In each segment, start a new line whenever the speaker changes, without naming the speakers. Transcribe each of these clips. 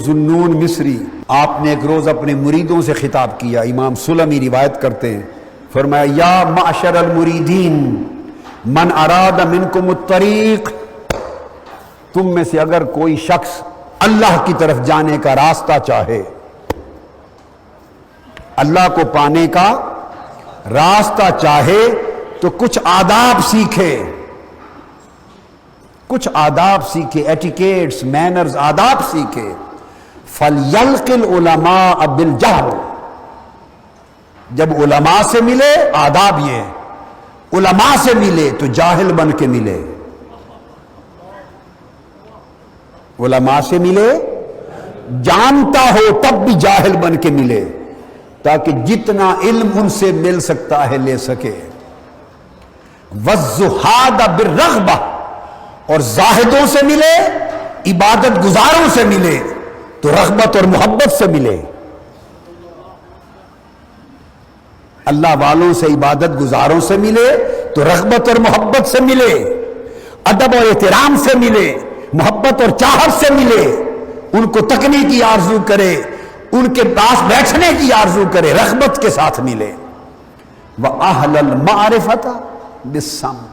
ذُنُّون مصری، آپ نے ایک روز اپنے مریدوں سے خطاب کیا، امام سلمی روایت کرتے ہیں، فرمایا یا معشر المریدین من اراد منکم الطریق، تم میں سے اگر کوئی شخص اللہ کی طرف جانے کا راستہ چاہے، اللہ کو پانے کا راستہ چاہے تو کچھ آداب سیکھے، کچھ آداب سیکھے، ایٹیکیٹس، مینرز، آداب سیکھے۔ فَلْيَلْقِ الْعُلَمَاءَ بِالْجَهْرِ، جب علماء سے ملے آداب یہ، علماء سے ملے تو جاہل بن کے ملے، علماء سے ملے جانتا ہو تب بھی جاہل بن کے ملے، تاکہ جتنا علم ان سے مل سکتا ہے لے سکے۔ وَالزُّهَادَ بِالرَّغْبَةِ، اور زاہدوں سے ملے، عبادت گزاروں سے ملے تو رغبت اور محبت سے ملے، اللہ والوں سے، عبادت گزاروں سے ملے تو رغبت اور محبت سے ملے، ادب اور احترام سے ملے، محبت اور چاہت سے ملے، ان کو تکنے کی آرزو کرے، ان کے پاس بیٹھنے کی آرزو کرے، رغبت کے ساتھ ملے۔ وَأَهْلَ الْمَعْرِفَةَ بِالصَّمْتِ،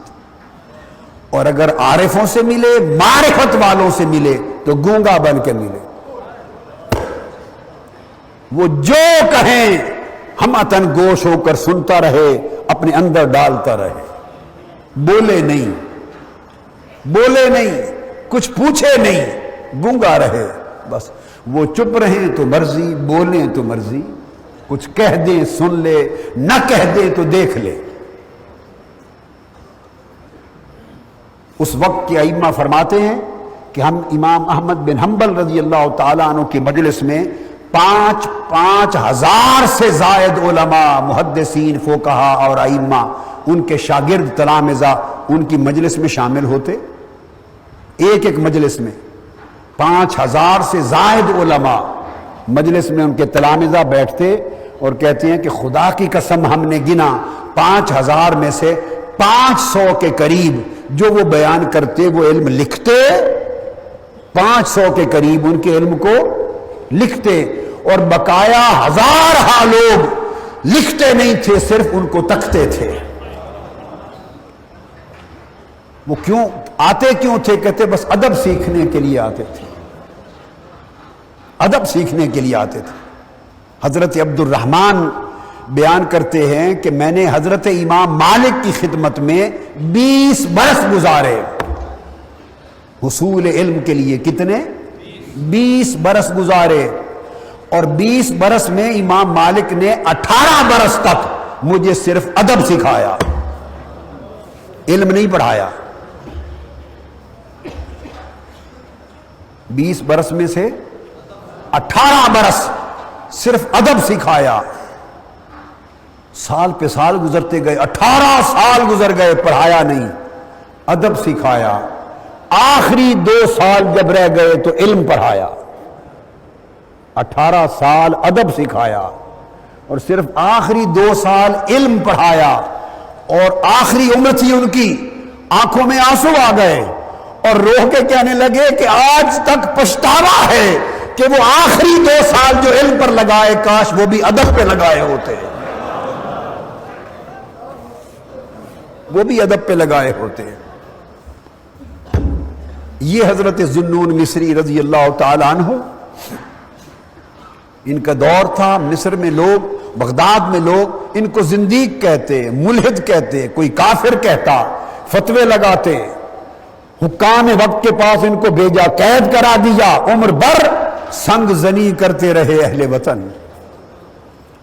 اور اگر عارفوں سے ملے، معرفت والوں سے ملے تو گونگا بن کے ملے، وہ جو کہیں ہم اتن گوش ہو کر سنتا رہے، اپنے اندر ڈالتا رہے، بولے نہیں، بولے نہیں، کچھ پوچھے نہیں، گونگا رہے، بس وہ چپ رہیں تو مرضی، بولیں تو مرضی، کچھ کہہ دیں سن لے، نہ کہہ دیں تو دیکھ لے۔ اس وقت کے ائمہ فرماتے ہیں کہ ہم امام احمد بن حنبل رضی اللہ تعالیٰ عنہ کی مجلس میں 5,000 سے زائد علماء، محدثین، فقہا اور ائمہ، ان کے شاگرد تلامذہ ان کی مجلس میں شامل ہوتے، ایک ایک مجلس میں 5,000 سے زائد علماء مجلس میں ان کے تلامذہ بیٹھتے اور کہتے ہیں کہ خدا کی قسم ہم نے گنا 5,000 میں سے 500 کے قریب جو وہ بیان کرتے وہ علم لکھتے، 500 کے قریب ان کے علم کو لکھتے، اور بقایا ہزارہا لوگ لکھتے نہیں تھے، صرف ان کو تکتے تھے۔ وہ کیوں آتے کیوں تھے؟ کہتے بس ادب سیکھنے کے لیے آتے تھے، ادب سیکھنے کے لیے آتے تھے۔ حضرت عبد الرحمن بیان کرتے ہیں کہ میں نے حضرت امام مالک کی خدمت میں 20 برس گزارے حصول علم کے لیے۔ کتنے؟ 20 برس گزارے، اور 20 برس میں امام مالک نے 18 برس تک مجھے صرف ادب سکھایا، علم نہیں پڑھایا۔ 20 برس میں سے 18 برس صرف ادب سکھایا۔ سال پہ سال گزرتے گئے، 18 سال گزر گئے، پڑھایا نہیں، ادب سکھایا۔ آخری 2 سال جب رہ گئے تو علم پڑھایا۔ 18 سال ادب سکھایا اور صرف آخری 2 سال علم پڑھایا، اور آخری عمر تھی ان کی، آنکھوں میں آنسو آ گئے اور رو کے کہنے لگے کہ آج تک پچھتاوا ہے کہ وہ آخری 2 سال جو علم پر لگائے کاش وہ بھی ادب پہ لگائے ہوتے، وہ بھی ادب پہ لگائے ہوتے۔ یہ حضرت ذُنُّون مصری رضی اللہ تعالیٰ عنہ، ان کا دور تھا، مصر میں لوگ، بغداد میں لوگ ان کو زندیق کہتے، ملحد کہتے، کوئی کافر کہتا، فتوے لگاتے۔ حکام وقت کے پاس ان کو بھیجا، قید کرا دیا، عمر بھر سنگ زنی کرتے رہے اہل وطن۔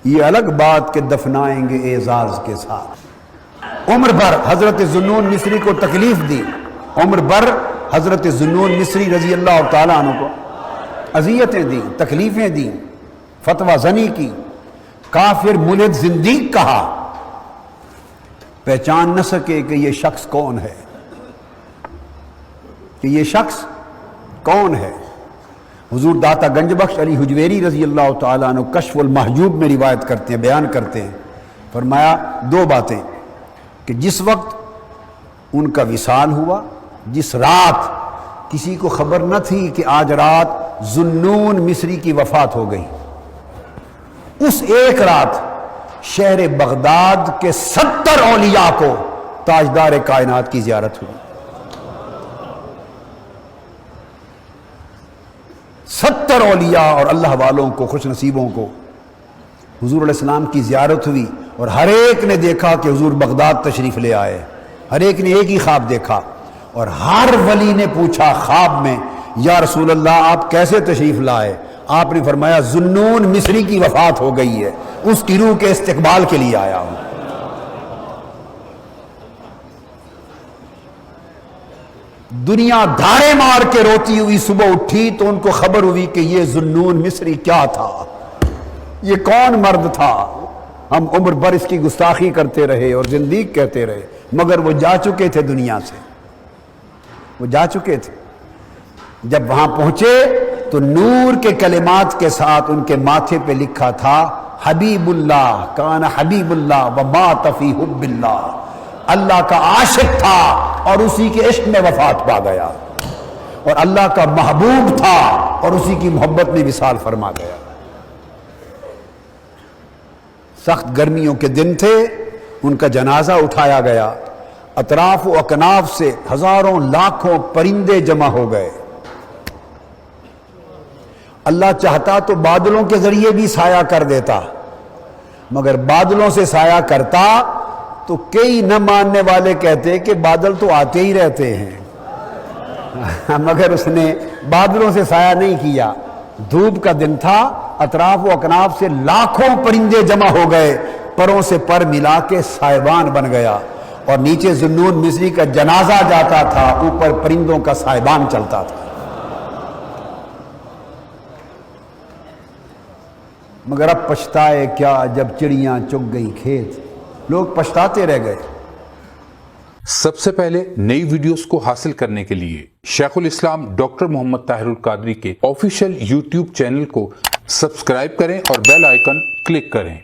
یہ الگ بات کہ دفنائیں گے اعزاز کے ساتھ۔ عمر بھر حضرت ذُنُّون مصری کو تکلیف دی، عمر بھر حضرت ذُنُّون مصری رضی اللہ تعالیٰ عنہ کو اذیتیں دیں، تکلیفیں دیں، فتوہ زنی کی، کافر، ملحد، زندیق کہا۔ پہچان نہ سکے کہ یہ شخص کون ہے، کہ یہ شخص کون ہے۔ حضور داتا گنج بخش علی حجویری رضی اللہ تعالیٰ عنہ کشف المحجوب میں روایت کرتے ہیں، بیان کرتے ہیں، فرمایا 2 باتیں، کہ جس وقت ان کا وصال ہوا، جس رات کسی کو خبر نہ تھی کہ آج رات ذوالنون مصری کی وفات ہو گئی۔ اس ایک رات شہر بغداد کے 70 اولیاء کو تاجدار کائنات کی زیارت ہوئی۔ 70 اولیاء اور اللہ والوں کو، خوش نصیبوں کو حضور علیہ السلام کی زیارت ہوئی، اور ہر ایک نے دیکھا کہ حضور بغداد تشریف لے آئے۔ ہر ایک نے ایک ہی خواب دیکھا، اور ہر ولی نے پوچھا خواب میں، یا رسول اللہ آپ کیسے تشریف لائے؟ آپ نے فرمایا ذوالنون مصری کی وفات ہو گئی ہے، اس کی روح کے استقبال کے لیے آیا ہوں۔ دنیا دھارے مار کے روتی ہوئی صبح اٹھی تو ان کو خبر ہوئی کہ یہ ذوالنون مصری کیا تھا، یہ کون مرد تھا۔ ہم عمر بھر اس کی گستاخی کرتے رہے اور زندگی کہتے رہے، مگر وہ جا چکے تھے دنیا سے، وہ جا چکے تھے۔ جب وہاں پہنچے تو نور کے کلمات کے ساتھ ان کے ماتھے پہ لکھا تھا حبیب اللہ، کان حبیب اللہ ومات فی حب اللہ، اللہ کا عاشق تھا اور اسی کے عشق میں وفات پا گیا، اور اللہ کا محبوب تھا اور اسی کی محبت میں وصال فرما گیا۔ سخت گرمیوں کے دن تھے، ان کا جنازہ اٹھایا گیا، اطراف و اکناف سے ہزاروں لاکھوں پرندے جمع ہو گئے۔ اللہ چاہتا تو بادلوں کے ذریعے بھی سایہ کر دیتا، مگر بادلوں سے سایہ کرتا تو کئی نہ ماننے والے کہتے کہ بادل تو آتے ہی رہتے ہیں، مگر اس نے بادلوں سے سایہ نہیں کیا۔ دھوپ کا دن تھا، اطراف و اکناف سے لاکھوں پرندے جمع ہو گئے، پروں سے پر ملا کے سائبان بن گیا، اور نیچے ذوالنون مصری کا جنازہ جاتا تھا، اوپر پرندوں کا سائبان چلتا تھا۔ مگر اب پچھتائے کیا جب چڑیاں چگ گئیں کھیت، لوگ پچھتاتے رہ گئے۔
سب سے پہلے نئی ویڈیوز کو حاصل کرنے کے لیے شیخ الاسلام ڈاکٹر محمد طاہر القادری کے آفیشیل یوٹیوب چینل کو سبسکرائب کریں اور بیل آئیکن کلک کریں۔